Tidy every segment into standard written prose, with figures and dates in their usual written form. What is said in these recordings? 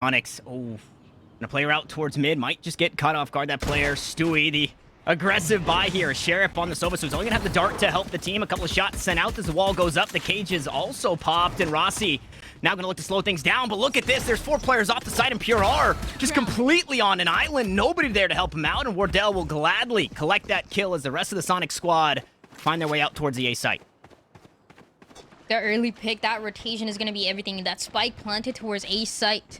Soniqs, gonna play her out towards mid, might just get caught off guard. That player, Stewie, the aggressive buy here. Sheriff on the Sova, so he's only gonna have the dart to help the team. A couple of shots sent out as the wall goes up. The cage is also popped, and Rossi now gonna look to slow things down. But look at this, there's 4 players off the side, and Pure R just completely on an island. Nobody there to help him out, and Wardell will gladly collect that kill as the rest of the Sonic squad find their way out towards the A site. The early pick, that rotation is gonna be everything. That spike planted towards A site.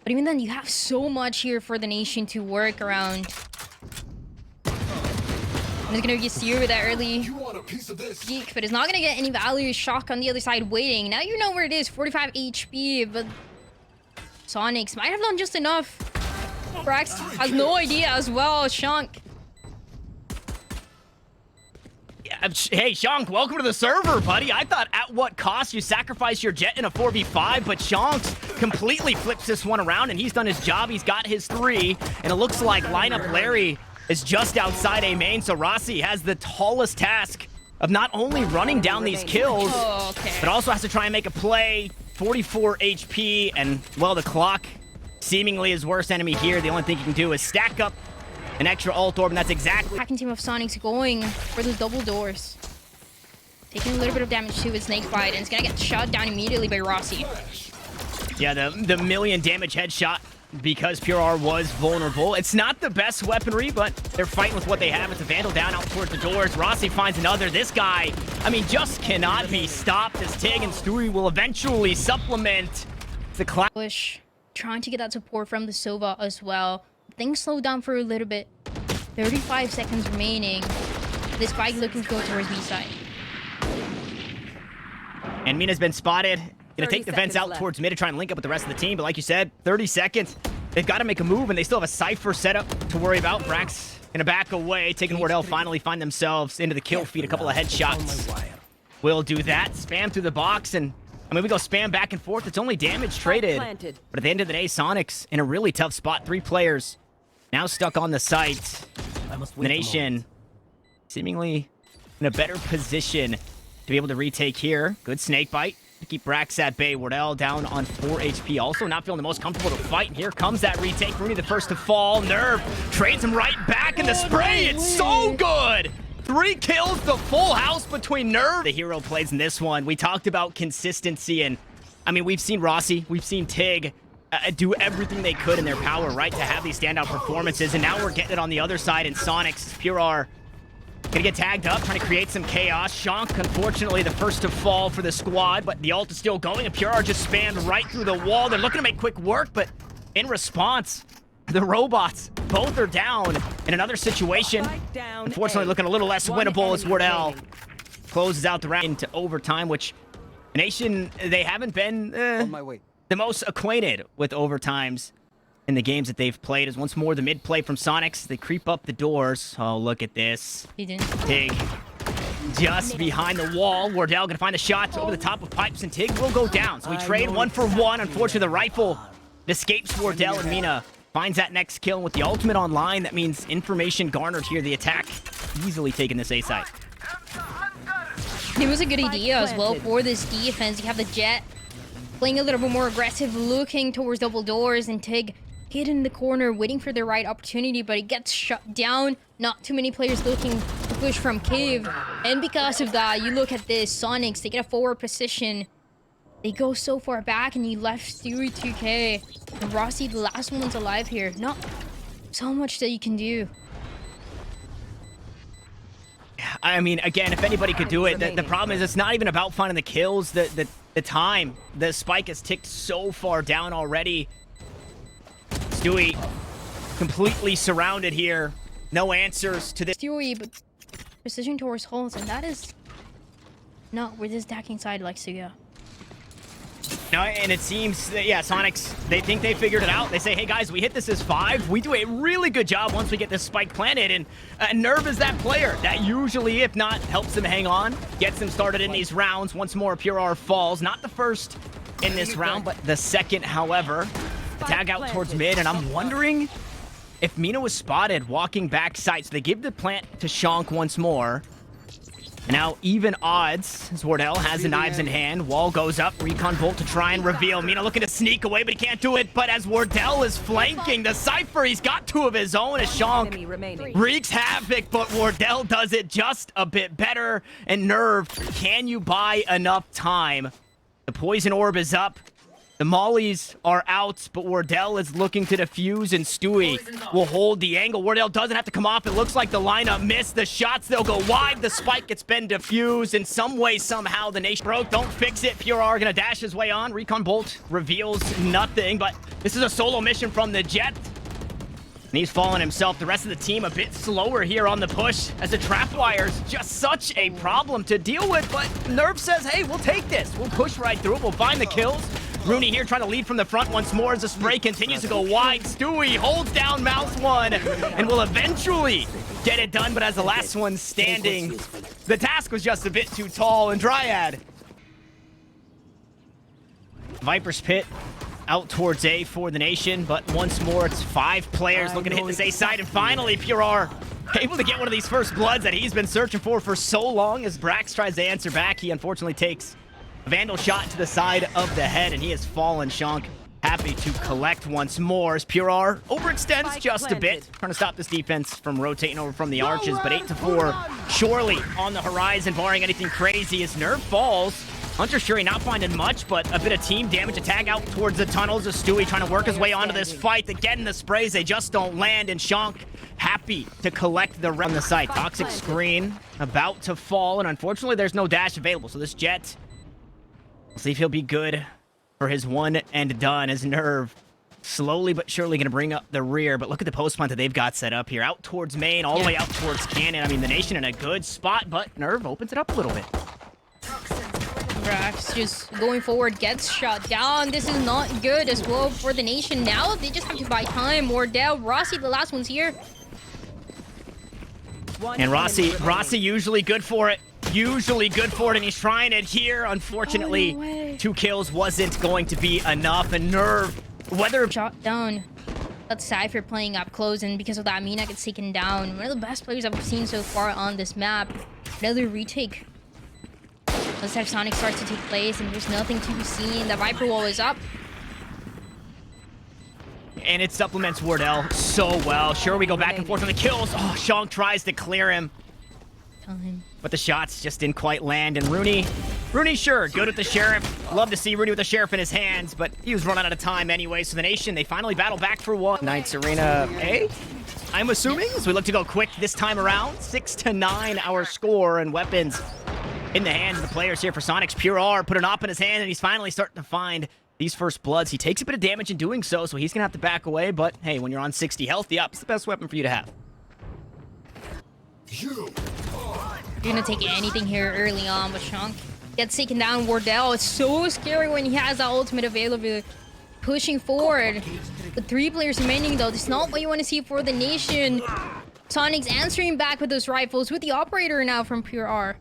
But even then, you have so much here for the nation to work around. And it's gonna get Seer with that early peek, but it's not gonna get any value. Shock on the other side waiting. Now you know where it is, 45 HP, but Soniqs might have done just enough. Brax has no idea as well. Shunk. Hey, Shank, welcome to the server, buddy. I thought at what cost you sacrifice your jet in a 4v5, but Shanks completely flips this one around, and he's done his job. He's got his 3, and it looks like lineup Larry is just outside A main, so Rossi has the tallest task of not only running down these kills, but also has to try and make a play. 44 HP, and, well, the clock seemingly his worst enemy here. The only thing he can do is stack up an extra ult orb, and that's exactly... Attacking team of Soniqs going for those double doors. Taking a little bit of damage to his snake bite, and it's gonna get shot down immediately by Rossi. Yeah, the million damage headshot because Pure R was vulnerable. It's not the best weaponry, but they're fighting with what they have. It's a Vandal down out towards the doors. Rossi finds another. This guy, I mean, just cannot be stopped as Tig and Stewie will eventually supplement the Push, trying to get that support from the Sova as well. Things slow down for a little bit. 35 seconds remaining. This spike looking to go towards B side. And Mina's been spotted. Gonna take the vents out towards mid to try and link up with the rest of the team. But like you said, 30 seconds. They've got to make a move, and they still have a Cypher setup to worry about. Brax gonna back away. Taking Wardell finally find themselves into the kill feed. A couple of headshots. Will do that. Spam through the box, and I mean, we go spam back and forth. It's only damage traded. But at the end of the day, Soniqs in a really tough spot. 3 players now stuck on the site. The nation seemingly in a better position to be able to retake here. Good snake bite to keep Brax at bay. Wardell down on 4 HP. Also not feeling the most comfortable to fight. And here comes that retake. Rooney the first to fall. Nerve trades him right back in the spray. It's so good. 3 kills, the full house between Nerve. The hero plays in this one. We talked about consistency, and I mean, we've seen Rossi, we've seen Tig do everything they could in their power, right, to have these standout performances, and now we're getting it on the other side in Soniqs. Pure R gonna get tagged up, trying to create some chaos. Shank, unfortunately, the first to fall for the squad, but the ult is still going, and Pure R just spammed right through the wall. They're looking to make quick work, but in response, the robots both are down in another situation. Unfortunately, looking a little less winnable as Wardell closes out the round into overtime, which the nation, they haven't been the most acquainted with overtimes in the games that they've played. As once more the mid play from Soniqs. They creep up the doors. Oh, look at this. He didn't. Tig just behind the wall. Wardell gonna find the shots over the top of pipes, and Tig will go down. So we trade 1 for 1. Unfortunately, the rifle escapes Wardell, and Mina finds that next kill. And with the ultimate online, that means information garnered here. The attack easily taking this A side. It was a good idea as well for this defense. You have the Jet playing a little bit more aggressive, looking towards double doors, and Tig hidden in the corner, waiting for the right opportunity, but it gets shut down. Not too many players looking to push from cave, and because of that, you look at this, Soniqs, they get a forward position. They go so far back, and you left Stewie 2K. And Rossi, the last one's alive here. Not so much that you can do. I mean, again, if anybody could do it, the problem is it's not even about finding the kills. The time. The spike has ticked so far down already. Stewie completely surrounded here. No answers to this. Stewie, but precision towards holes, and that is not where this attacking side likes to go. No, and it seems that, yeah, Soniqs, they think they figured it out. They say, hey, guys, we hit this as 5. We do a really good job once we get this spike planted, and Nerve is that player that usually, if not, helps them hang on, gets them started in these rounds. Once more, Pure R falls. Not the first in this round, but the second, however. The tag out towards mid, and I'm wondering if Mina was spotted walking back side. So they give the plant to Shank once more. Now, even odds, as Wardell has the knives in hand. Wall goes up, Recon Bolt to try and reveal. Mina looking to sneak away, but he can't do it. But as Wardell is flanking the Cypher, he's got two of his own as Soniqs wreaks havoc, but Wardell does it just a bit better. And Nerve, can you buy enough time? The Poison Orb is up. The mollies are out, but Wardell is looking to defuse, and Stewie will hold the angle. Wardell doesn't have to come off. It looks like the lineup missed the shots. They'll go wide. The spike gets been defused. In some way, somehow, the nation broke. Don't fix it. Pure gonna dash his way on. Recon Bolt reveals nothing, but this is a solo mission from the Jet. And he's fallen himself. The rest of the team a bit slower here on the push, as the trap wire's just such a problem to deal with. But Nerve says, hey, we'll take this. We'll push right through it. We'll find the kills. Rooney here trying to lead from the front once more as the spray continues to go wide. Stewie holds down Mouse one and will eventually get it done, but as the last one standing, the task was just a bit too tall. And Dryad. Viper's Pit out towards A for the nation, but once more it's 5 players looking to hit this A side, and finally Pure able to get one of these first bloods that he's been searching for so long. As Brax tries to answer back, he unfortunately takes a Vandal shot to the side of the head, and he has fallen. Shonk happy to collect once more as Pure overextends just a bit, trying to stop this defense from rotating over from the arches, but 8-4 surely on the horizon, barring anything crazy as Nerve falls. Hunter Shuri not finding much, but a bit of team damage. A tag out towards the tunnels of Stewie trying to work his way onto this fight. Again, the sprays, they just don't land, and Shonk happy to collect the run on the site. Toxic screen about to fall, and unfortunately there's no dash available, so this Jet, we'll see if he'll be good for his one and done, as Nerve slowly but surely going to bring up the rear. But look at the post plant that they've got set up here. Out towards main, all the way out towards cannon. I mean, the nation in a good spot, but Nerve opens it up a little bit. Brax just going forward, gets shot down. This is not good as well for the nation. Now they just have to buy time. Wardell, Rossi, the last one's here. And Rossi usually good for it. Usually good for it, and he's trying it here. Unfortunately, 2 kills wasn't going to be enough, and Nerve, whether shot down. That's Cypher playing up close, and because of that, Mina gets taken down. One of the best players I've seen so far on this map. Another retake. Let's have Sonic starts to take place, and there's nothing to be seen. The Viper wall is up. And it supplements Wardell so well. Sure, we go back and forth on the kills. Oh, Shonk tries to clear him. But the shots just didn't quite land. And Rooney, sure, good with the Sheriff. Love to see Rooney with the Sheriff in his hands, but he was running out of time anyway. So the nation, they finally battle back for one. Knights Arena A, I'm assuming, as we look to go quick this time around. 6-9 our score, and weapons in the hands of the players here for Soniqs. Pure put an op in his hand, and he's finally starting to find these first bloods. He takes a bit of damage in doing so, so he's going to have to back away. But hey, when you're on 60 health, the up's the best weapon for you to have. You're going to take anything here early on, but Shonk gets taken down. Wardell, it's so scary when he has the ultimate available. Pushing forward. With 3 players remaining, though, this is not what you want to see for the nation. Soniqs answering back with those rifles with the operator now from Pure.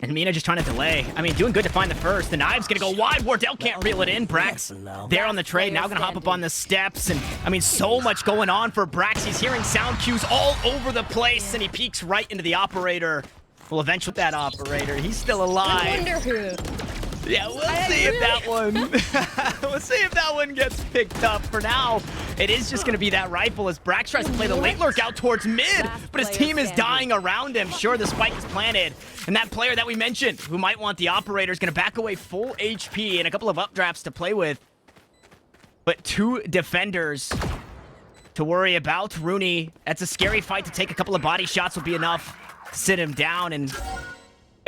And Mina just trying to delay. I mean, doing good to find the first. The knive's gonna go wide. Wardell can't reel it in. Brax there on the trade. Now gonna hop up on the steps. And I mean, so much going on for Brax. He's hearing sound cues all over the place, and he peeks right into the operator. Well, eventually that operator, he's still alive. I wonder who. Yeah, we'll see if that one. We'll see if that one gets picked up. For now, it is just going to be that rifle as Brax tries to play the late lurk out towards mid, but his team is dying around him. Sure, the spike is planted, and that player that we mentioned who might want the operator is going to back away full HP and a couple of updrafts to play with. But 2 defenders to worry about. Rooney, that's a scary fight to take. A couple of body shots will be enough to sit him down, and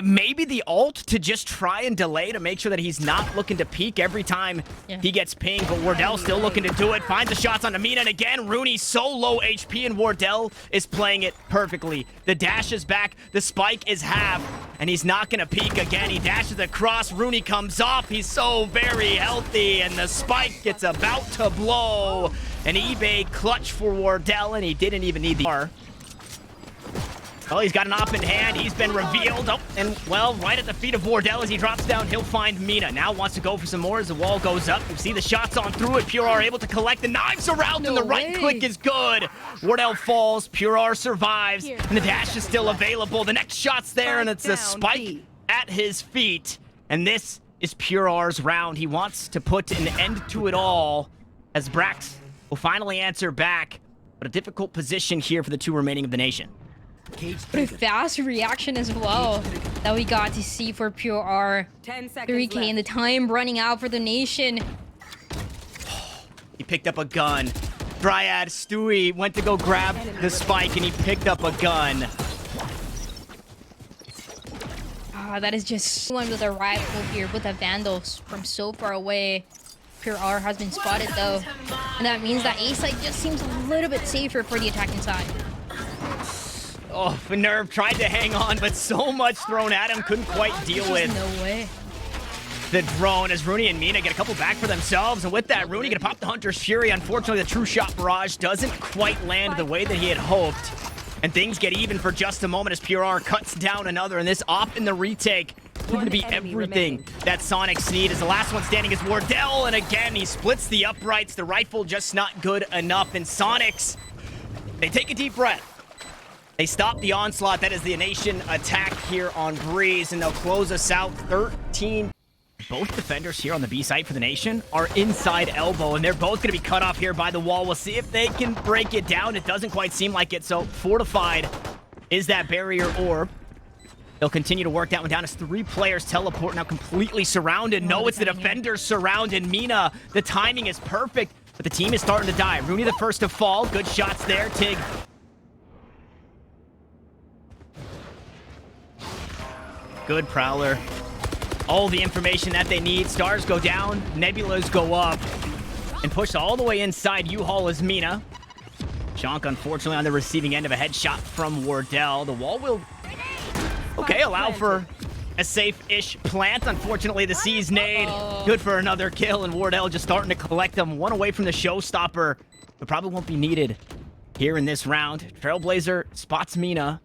maybe the ult to just try and delay to make sure that he's not looking to peek every time he gets pinged. But Wardell still looking to do it. Finds the shots on Mina, and again, Rooney so low HP, and Wardell is playing it perfectly. The dash is back. The spike is half, and he's not going to peek again. He dashes across. Rooney comes off. He's so very healthy, and the spike gets about to blow. An eBay clutch for Wardell, and he didn't even need the R. Oh, he's got an op in hand. He's been revealed. Oh, and, well, right at the feet of Wardell as he drops down, he'll find Mina. Now wants to go for some more as the wall goes up. You see the shots on through it. Pure are able to collect the knives around, and the right click is good. Wardell falls. Pure survives, and the dash is still available. The next shot's there, and it's a spike at his feet. And this is Pure's round. He wants to put an end to it all as Brax will finally answer back. But a difficult position here for the two remaining of the nation. But a fast reaction as well that we got to see for Pure. 3K and the time running out for the nation. He picked up a gun. Dryad, Stewie went to go grab the spike and he picked up a gun. That is just one with a rifle here with the Vandals from so far away. Pure has been spotted though. And that means that A side just seems a little bit safer for the attacking side. Oh, Nerve tried to hang on, but so much thrown at him, couldn't quite deal with. No way. The drone as Rooney and Mina get a couple back for themselves. And with that, Rooney gonna pop the Hunter's Fury. Unfortunately, the True Shot Barrage doesn't quite land the way that he had hoped. And things get even for just a moment as Pure cuts down another. And this op in the retake going to be everything that Soniqs need. As the last one standing is Wardell. And again, he splits the uprights. The rifle just not good enough. And Soniqs, they take a deep breath. They stop the onslaught. That is the nation attack here on Breeze, and they'll close us out 13. Both defenders here on the B site for the nation are inside elbow, and they're both going to be cut off here by the wall. We'll see if they can break it down. It doesn't quite seem like it, so fortified is that barrier orb. They'll continue to work that one down as 3 players teleport now completely surrounded. No, it's the defenders surrounded. Mina, the timing is perfect, but the team is starting to die. Rooney the first to fall. Good shots there. Tig. Good Prowler. All the information that they need. Stars go down, Nebulas go up, and pushed all the way inside. U-Haul is Mina. Shank, unfortunately, on the receiving end of a headshot from Wardell. The wall will, okay, allow for a safe-ish plant. Unfortunately, the C's nade. Good for another kill, and Wardell just starting to collect them. One away from the showstopper, but probably won't be needed here in this round. Trailblazer spots Mina.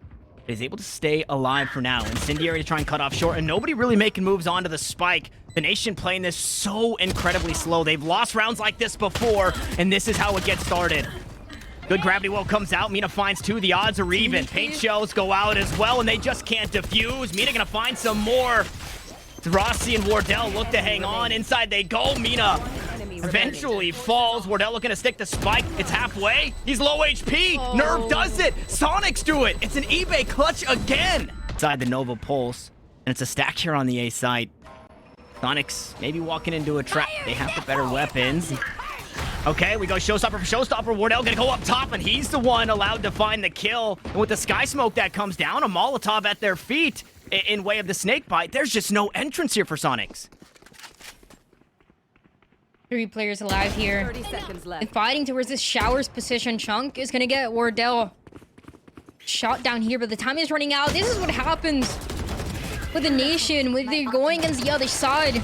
Is able to stay alive for now. Incendiary to try and cut off short, and nobody really making moves onto the spike. The nation playing this so incredibly slow. They've lost rounds like this before, and this is how it gets started. Good gravity well comes out. Mina finds 2. The odds are even. Paint shells go out as well, and they just can't defuse. Mina gonna find some more. Rossi and Wardell look to hang on. Inside they go. Mina eventually falls. Wardell looking to stick the spike. It's halfway. He's low HP. Nerve does it. Soniqs do it. It's an eBay clutch again. Inside the Nova Pulse. And it's a stack here on the A site. Soniqs maybe walking into a trap. They have the better weapons. Okay, we go showstopper for showstopper. Wardell gonna go up top, and he's the one allowed to find the kill. And with the sky smoke that comes down, a Molotov at their feet in way of the snake bite, there's just no entrance here for Soniqs. 3 players alive here. 30 seconds left. And fighting towards this showers position. Chunk is gonna get Wardell shot down here, but the time is running out. This is what happens with the nation when they're going against the other side.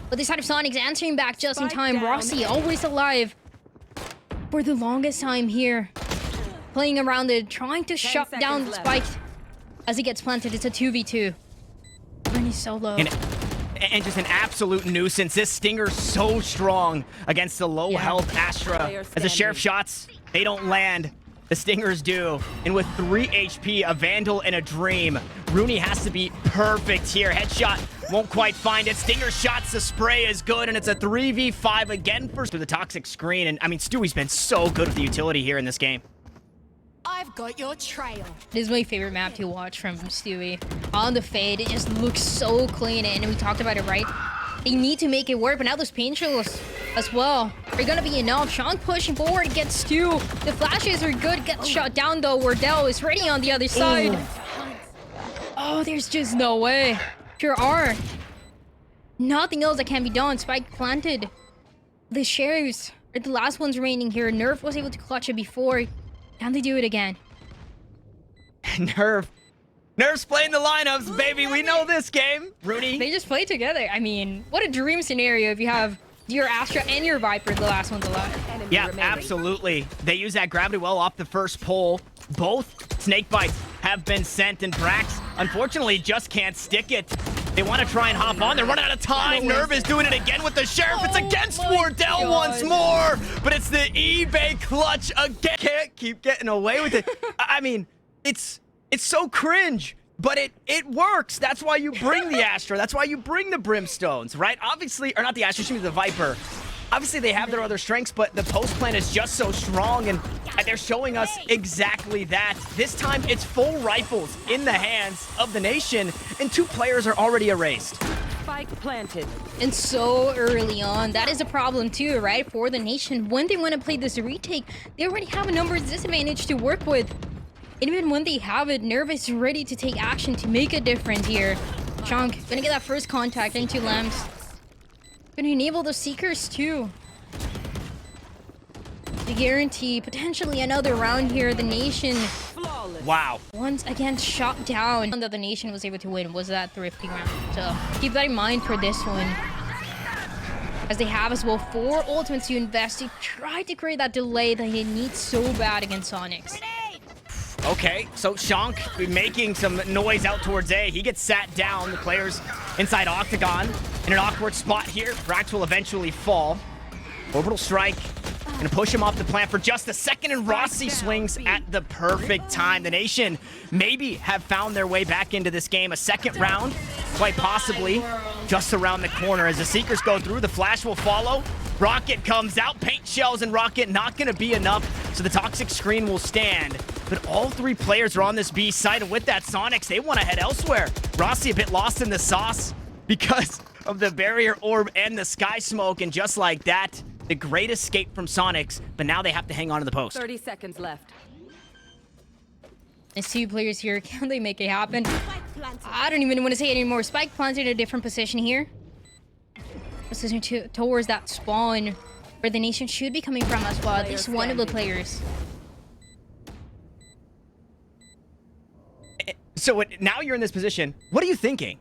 But this side of Soniqs answering back just in time. Rossi always alive for the longest time here. Playing around it, trying to shut down the spike as he gets planted. It's a 2v2. And he's so low. And just an absolute nuisance. This Stinger's so strong against the low health Astra. As the Sheriff shots, they don't land. The Stingers do. And with 3 HP, a Vandal and a Dream, Rooney has to be perfect here. Headshot won't quite find it. Stinger shots, the spray is good, and it's a 3v5 again for the toxic screen. And I mean, Stewie's been so good with the utility here in this game. I've got your trail. This is my favorite map to watch from Stewie. On the fade, it just looks so clean, and we talked about it, right? They need to make it work, but now those paint shells as well are gonna be enough. Sean pushing forward, gets Stu. The flashes are good, gets shot down though. Wardell is ready on the other side. Oh, there's just no way. Pure are. Nothing else that can be done. Spike planted. The Sheriffs are the last ones remaining here. Nerf was able to clutch it before. Can they do it again? Nerf's playing the lineups, baby. We know this game. Rooney. They just play together. I mean, what a dream scenario if you have your Astra and your Viper, the last one's alive. Yeah, absolutely. They use that gravity well off the first pull. Both snake bites have been sent, and Brax, unfortunately, just can't stick it. They want to try and hop on. They're running out of time. Nerve is doing it again with the Sheriff. It's against Wardell once more, but it's the eBay clutch again. Can't keep getting away with it. I mean, it's so cringe, but it works. That's why you bring the Astra. That's why you bring the Brimstones, right? Obviously, or not the Astra, excuse me, the Viper. Obviously, they have their other strengths, but the post plan is just so strong, and they're showing us exactly that. This time, it's full rifles in the hands of the Nation, and 2 players are already erased. Spike planted. And so early on, that is a problem too, right? For the Nation, when they want to play this retake, they already have a numbers disadvantage to work with. And even when they have it, Nerve is ready to take action to make a difference here. Chunk gonna get that first contact into Lamps. Gonna enable the Seekers too. To guarantee potentially another round here. The Nation, Wow. once again, shot down. That the Nation was able to win was that thrifty round. So keep that in mind for this one. As they have as well 4 ultimates to invest to try to create that delay that he needs so bad against Soniqs. Okay, so Shank making some noise out towards A. He gets sat down. The players inside Octagon in an awkward spot here. Brax will eventually fall. Orbital strike. Gonna push him off the plant for just a second, and Rossi swings at the perfect time. The Nation maybe have found their way back into this game. A second round, quite possibly, just around the corner. As the Seekers go through, the flash will follow. Rocket comes out, paint shells, and Rocket not gonna be enough, so the toxic screen will stand. But all 3 players are on this B side, and with that, Soniqs, they want to head elsewhere. Rossi a bit lost in the sauce because of the barrier orb and the sky smoke, and just like that, the great escape from Soniqs, but now they have to hang on to the post. 30 seconds left. There's 2 players here. Can they make it happen? I don't even want to say it anymore. Spike planted in a different position here. Position towards that spawn where the Nation should be coming from as well. At least one of the players. So now you're in this position. What are you thinking?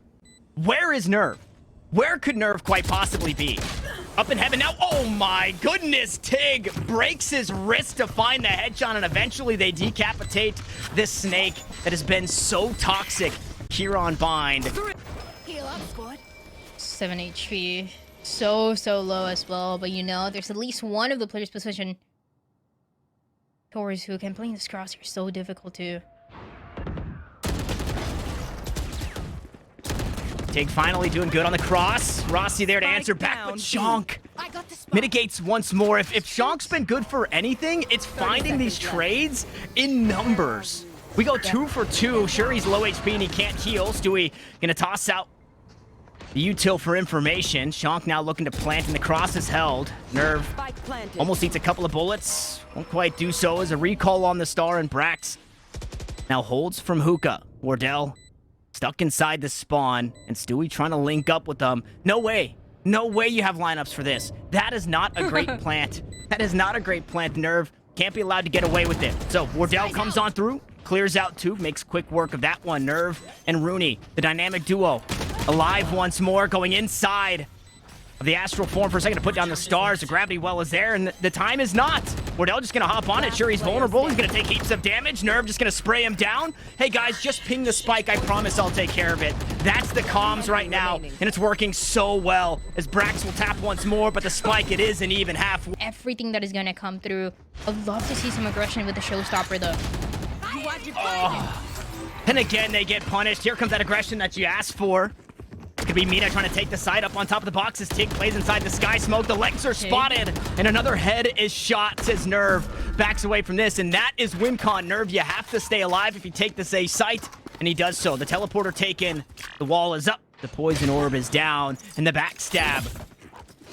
Where is Nerve? Where could Nerve quite possibly be? Up in heaven now. Oh my goodness. Tig breaks his wrist to find the headshot, and eventually they decapitate this snake that has been so toxic here on Bind. Heal up, squad. 7 HP. So low as well. But you know, there's at least one of the players' position towards who can play this crosshair is so difficult to. Tig finally doing good on the cross. Rossi there to answer back, but Shank mitigates once more. If Shank's been good for anything, it's finding these trades in numbers. We go 2 for 2. Sure, he's low HP and he can't heal. Stewie gonna toss out the util for information. Shank now looking to plant, and the cross is held. Nerve almost eats a couple of bullets. Won't quite do so as a recall on the star, and Brax now holds from Hookah. Wardell stuck inside the spawn, and Stewie trying to link up with them. No way. No way you have lineups for this. That is not a great plant. That is not a great plant. Nerve can't be allowed to get away with it. So Wardell comes on through, clears out 2, makes quick work of that one. Nerve and Rooney, the dynamic duo, alive once more, going inside of the astral form for a second to put down the stars. The gravity well is there, and the time is not. Wardell just gonna hop on it. Sure, he's vulnerable. He's gonna take heaps of damage. Nerve just gonna spray him down. Hey guys, just ping the spike. I promise I'll take care of it. That's the comms right now, and it's working so well as Brax will tap once more, but the spike, it isn't even half. Everything that is gonna come through. I'd love to see some aggression with the showstopper though. And again, they get punished. Here comes that aggression that you asked for. Could be Mina trying to take the side up on top of the box as Tig plays inside the sky smoke. The legs are spotted, and another head is shot, says Nerve. Backs away from this, and that is WinCon. Nerve, you have to stay alive if you take this A site, and he does so. The teleporter taken, the wall is up, the poison orb is down, and the backstab.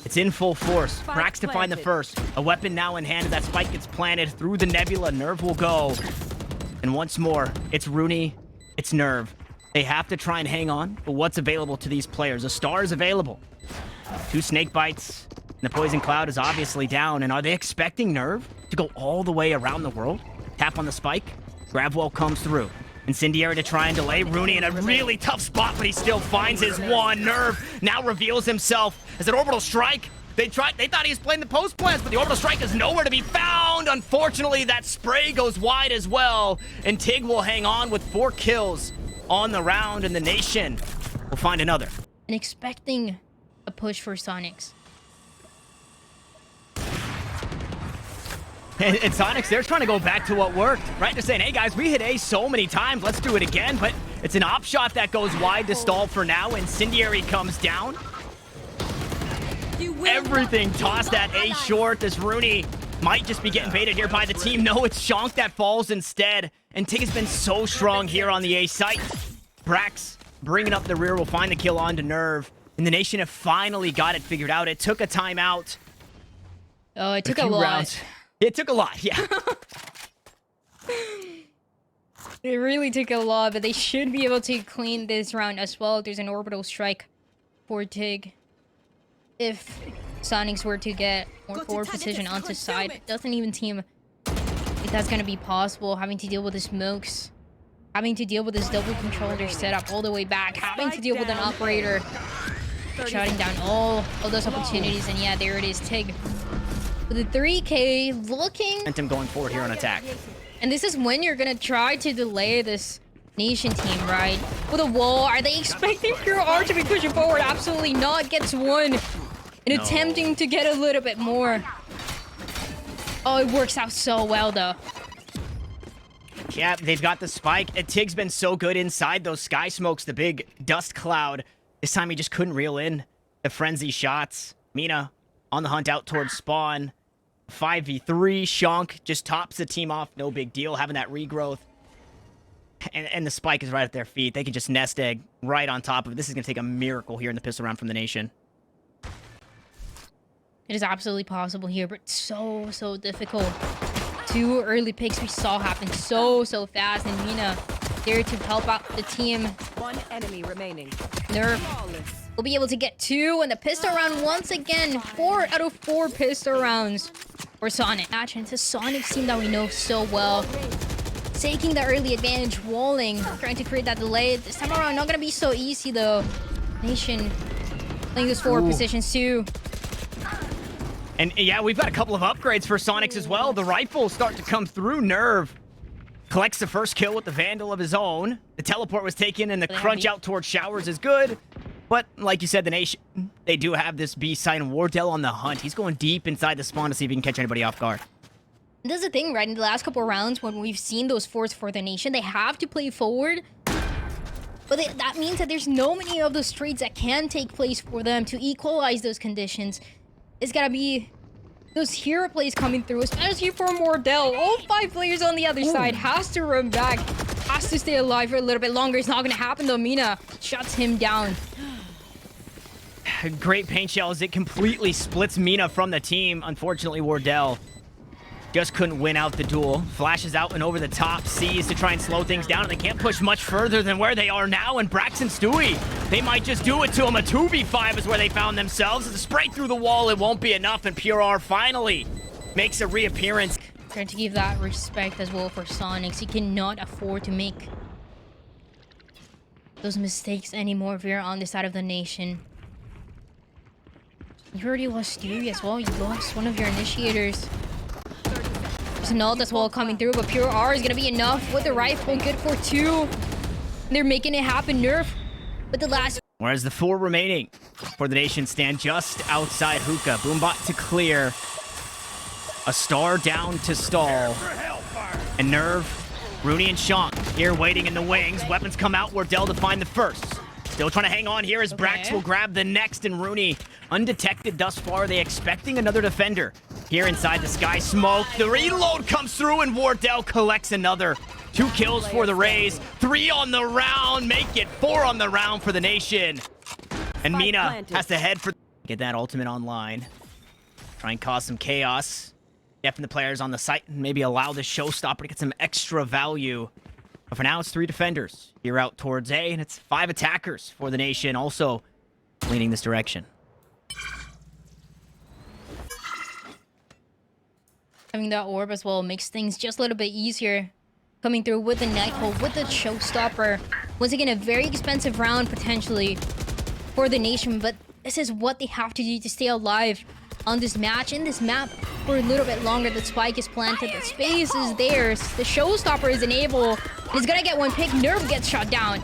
It's in full force. Brax to find the first. A weapon now in hand as that spike gets planted through the nebula. Nerve will go. And once more, it's Rooney, it's Nerve. They have to try and hang on, but what's available to these players? A star is available. 2 snake bites, and the poison cloud is obviously down. And are they expecting Nerve to go all the way around the world? Tap on the spike. Gravwell comes through. Incendiary to try and delay. Rooney in a really tough spot, but he still finds his one. Nerve now reveals himself as an orbital strike. They thought he was playing the post plans, but the orbital strike is nowhere to be found. round. Unfortunately, that spray goes wide as well, and Tig will hang on with 4 kills on the round, and the nation will find another. And expecting a push for Soniqs. And Soniqs, they're trying to go back to what worked, right? They're saying, hey guys, we hit A so many times, let's do it again. But it's an op shot that goes wide to stall for now. Incendiary comes down. Everything tossed at A short. This Rooney might just be getting baited here by the team. No, it's Shonk that falls instead. And Tig has been so strong here on the A site. Brax bringing up the rear will find the kill onto Nerve. And the nation have finally got it figured out. It took a timeout. Oh, it took a lot. Rounds. It took a lot, yeah. It really took a lot, but they should be able to clean this round as well. There's an orbital strike for Tig. If Soniqs were to get more forward position onto side, it doesn't even seem like that's going to be possible. Having to deal with the smokes, having to deal with this double controller setup all the way back, having to deal with an operator shutting down all of those opportunities. And yeah, there it is, Tig. The 3K looking... Momentum going forward here on attack. And this is when you're gonna try to delay this nation team, right? With a wall, are they expecting Pure R to be pushing forward? Absolutely not. Gets one. And attempting to get a little bit more. Oh, it works out so well, though. Yeah, they've got the spike. And Tig's been so good inside those sky smokes, the big dust cloud. This time he just couldn't reel in the frenzy shots. Mina on the hunt out towards spawn. 5v3, Shonk just tops the team off, no big deal, having that regrowth. And the spike is right at their feet. They can just nest egg right on top of it. This is going to take a miracle here in the pistol round from the nation. It is absolutely possible here, but so difficult. 2 early picks we saw happen so fast, and Mina there to help out the team. 1 enemy remaining. Nerf will be able to get 2, and the pistol round once again. 4 out of 4 pistol rounds for Sonic. And it's a Sonic team that we know so well. Taking the early advantage, walling, trying to create that delay. This time around, not gonna be so easy though. Nation playing those forward positions too. And yeah, we've got a couple of upgrades for Soniqs as well. The rifles start to come through. Nerve collects the first kill with the Vandal of his own. The teleport was taken, and the crunch out towards Showers is good. But like you said, the nation, they do have this B side, and Wardell on the hunt. He's going deep inside the spawn to see if he can catch anybody off guard. This is the thing, right? In the last couple of rounds, when we've seen those forts for the nation, they have to play forward. But that means that there's no many of those trades that can take place for them to equalize those conditions. It's gotta be those hero plays coming through, especially for Wardell. All 5 players on the other side has to run back, has to stay alive for a little bit longer. It's not gonna happen though. Mina shuts him down. Great paint shells. It completely splits Mina from the team. Unfortunately, Wardell just couldn't win out the duel. Flashes out and over the top, sees to try and slow things down, and they can't push much further than where they are now. And Braxton Stewie, they might just do it to him. A 2v5 is where they found themselves. It's a spray through the wall. It won't be enough, and Pure R finally makes a reappearance. Trying to give that respect as well for Soniqs. He cannot afford to make those mistakes anymore if you're on the side of the nation. You already lost Stewie as well. You lost one of your initiators. There's an ult as well coming through, but Pure R is gonna be enough with the rifle. Good for 2. They're making it happen. Nerf with the last. Whereas the 4 remaining for the nation stand just outside hookah. Boombot to clear. A star down to stall. And Nerve, Rooney, and Shonk here waiting in the wings. Weapons come out. Wardell to find the first. Still trying to hang on here as Brax will grab the next, and Rooney undetected thus far. They expecting another defender here inside the sky smoke. The reload comes through, and Wardell collects another. 2 kills for the Rays. 3 on the round. Make it 4 on the round for the nation. And Mina has to head for... Get that ultimate online. Try and cause some chaos. Deafen the players on the site and maybe allow the showstopper to get some extra value. But for now, it's 3 defenders here out towards A, and it's 5 attackers for the nation also leaning this direction. Having that orb as well makes things just a little bit easier. Coming through with the Nightfall, with the showstopper. Once again, a very expensive round potentially for the nation, but this is what they have to do to stay alive. on this match, in this map, for a little bit longer. The spike is planted, the space is theirs. The showstopper is enabled. He's gonna get one pick. Nerve gets shot down.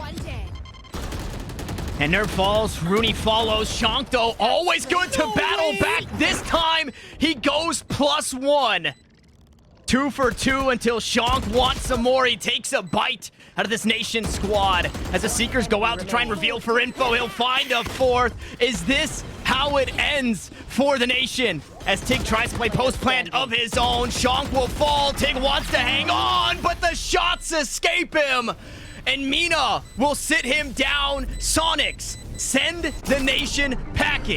And Nerve falls, Rooney follows. Shank, though, always good to battle back. This time, he goes +1. 2 for 2 until Shank wants some more. He takes a bite out of this nation squad. As the Seekers go out to try and reveal for info, he'll find a 4th. Is this how it ends for the nation? As Tig tries to play post plant of his own, Shank will fall. Tig wants to hang on, but the shots escape him. And Mina will sit him down. Soniqs send the nation packing.